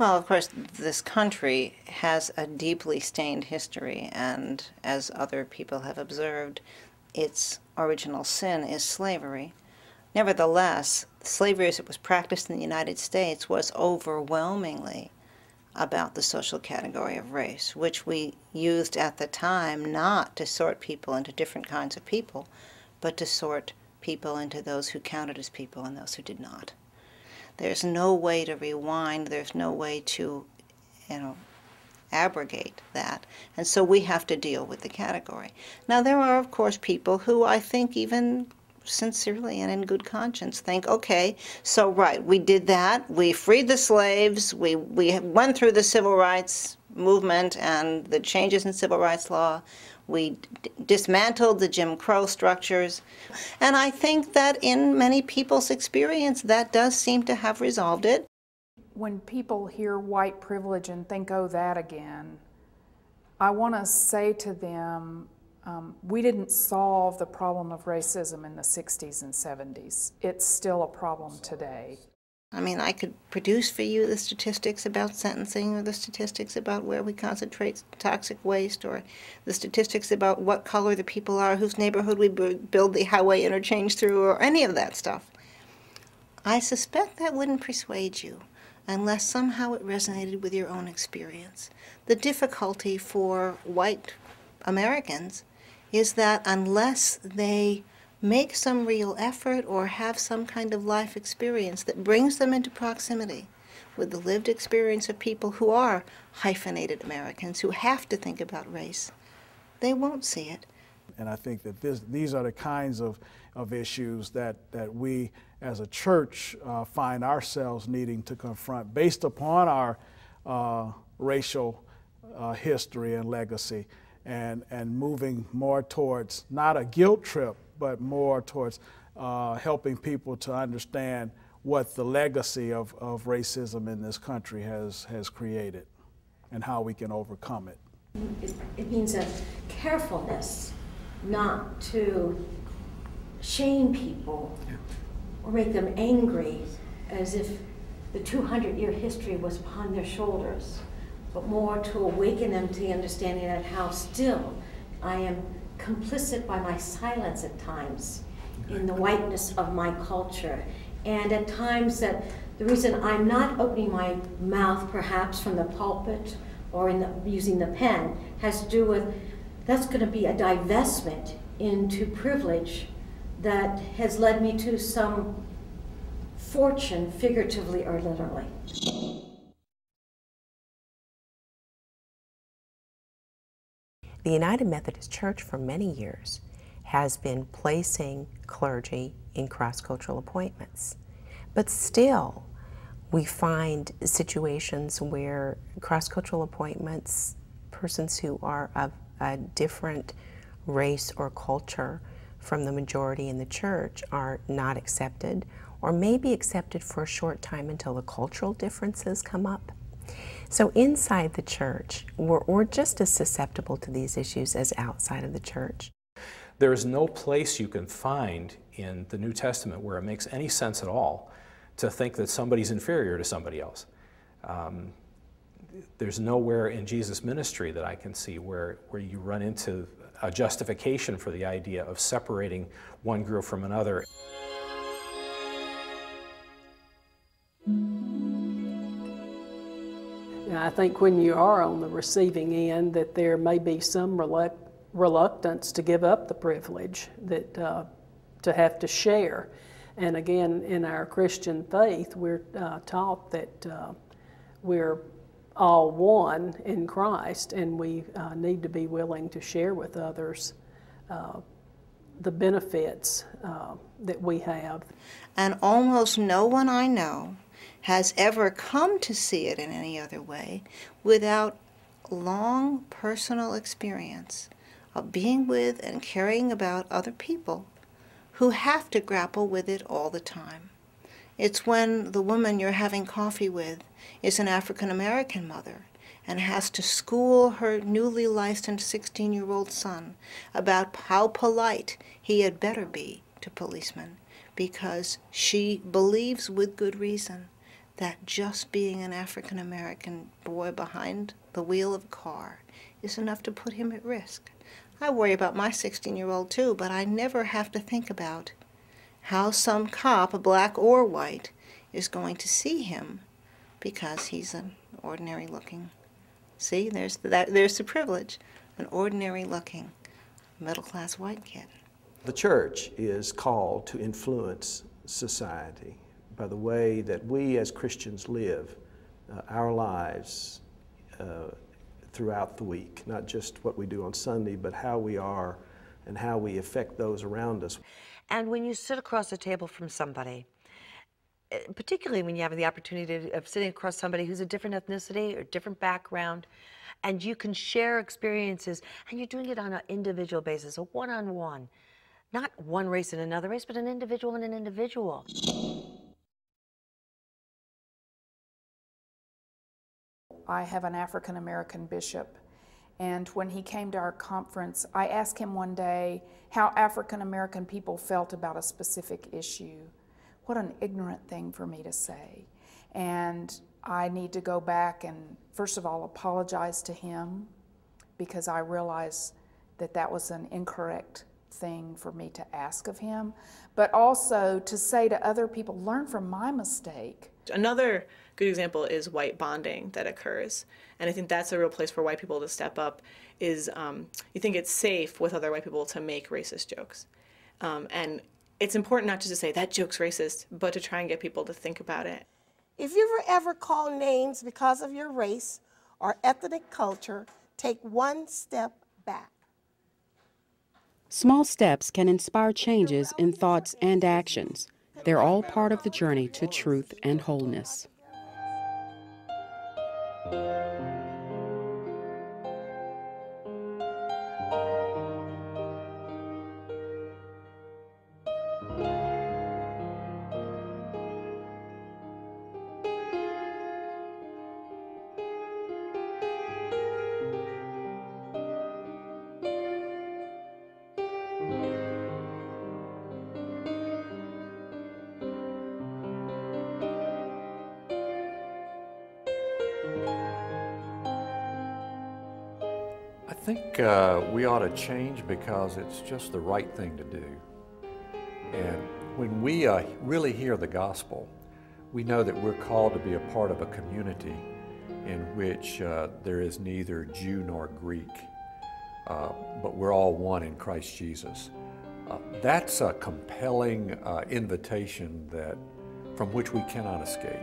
Well, of course, this country has a deeply stained history, and as other people have observed, its original sin is slavery. Nevertheless, slavery as it was practiced in the United States was overwhelmingly about the social category of race, which we used at the time not to sort people into different kinds of people, but to sort people into those who counted as people and those who did not. There's no way to rewind, there's no way to, abrogate that. And so we have to deal with the category. Now, there are, of course, people who I think even sincerely and in good conscience think, okay, so right, we did that, we freed the slaves, we went through the civil rights movement and the changes in civil rights law, we dismantled the Jim Crow structures, and I think that in many people's experience that does seem to have resolved it. When people hear white privilege and think, oh, that again, I want to say to them, we didn't solve the problem of racism in the 60s and 70s. It's still a problem today. I mean, I could produce for you the statistics about sentencing, or the statistics about where we concentrate toxic waste, or the statistics about what color the people are, whose neighborhood we build the highway interchange through, or any of that stuff. I suspect that wouldn't persuade you unless somehow it resonated with your own experience. The difficulty for white Americans is that unless they make some real effort or have some kind of life experience that brings them into proximity with the lived experience of people who are hyphenated Americans, who have to think about race, they won't see it. And I think that these are the kinds of issues that we as a church find ourselves needing to confront based upon our racial history and legacy, and moving more towards not a guilt trip, but more towards helping people to understand what the legacy of racism in this country has created and how we can overcome it. It means a carefulness not to shame people or make them angry as if the 200-year history was upon their shoulders, but more to awaken them to the understanding that how still I am complicit by my silence at times in the whiteness of my culture. And at times that the reason I'm not opening my mouth perhaps from the pulpit or using the pen has to do with that's going to be a divestment into privilege that has led me to some fortune, figuratively or literally. The United Methodist Church for many years has been placing clergy in cross-cultural appointments. But still, we find situations where cross-cultural appointments, persons who are of a different race or culture from the majority in the church are not accepted, or may be accepted for a short time until the cultural differences come up. So inside the church, we're just as susceptible to these issues as outside of the church. There is no place you can find in the New Testament where it makes any sense at all to think that somebody's inferior to somebody else. There's nowhere in Jesus' ministry that I can see where you run into a justification for the idea of separating one group from another. I think when you are on the receiving end that there may be some reluctance to give up the privilege, that to have to share. And again, in our Christian faith, we're taught that we're all one in Christ, and we need to be willing to share with others the benefits that we have. And almost no one I know has ever come to see it in any other way without long personal experience of being with and caring about other people who have to grapple with it all the time. It's when the woman you're having coffee with is an African-American mother and has to school her newly licensed 16-year-old son about how polite he had better be to policemen, because she believes with good reason that just being an African American boy behind the wheel of a car is enough to put him at risk. I worry about my 16-year-old too, but I never have to think about how some cop, black or white, is going to see him because he's an ordinary looking. See, there's the privilege, an ordinary looking middle-class white kid. The church is called to influence society by the way that we as Christians live our lives throughout the week, not just what we do on Sunday, but how we are and how we affect those around us. And when you sit across the table from somebody, particularly when you have the opportunity of sitting across somebody who's a different ethnicity or different background, and you can share experiences, and you're doing it on an individual basis, a one-on-one, not one race and another race, but an individual and an individual. I have an African American bishop, and when he came to our conference, I asked him one day how African American people felt about a specific issue. What an ignorant thing for me to say. And I need to go back and, first of all, apologize to him, because I realize that that was an incorrect thing for me to ask of him, but also to say to other people, learn from my mistake. Another good example is white bonding that occurs, and I think that's a real place for white people to step up. Is you think it's safe with other white people to make racist jokes, and it's important not just to say that joke's racist, but to try and get people to think about it. If you ever call names because of your race or ethnic culture, take one step back. Small steps can inspire changes in thoughts and actions. They're all part of the journey to truth and wholeness. I think we ought to change because it's just the right thing to do. And when we really hear the gospel, we know that we're called to be a part of a community in which there is neither Jew nor Greek, but we're all one in Christ Jesus. That's a compelling invitation from which we cannot escape.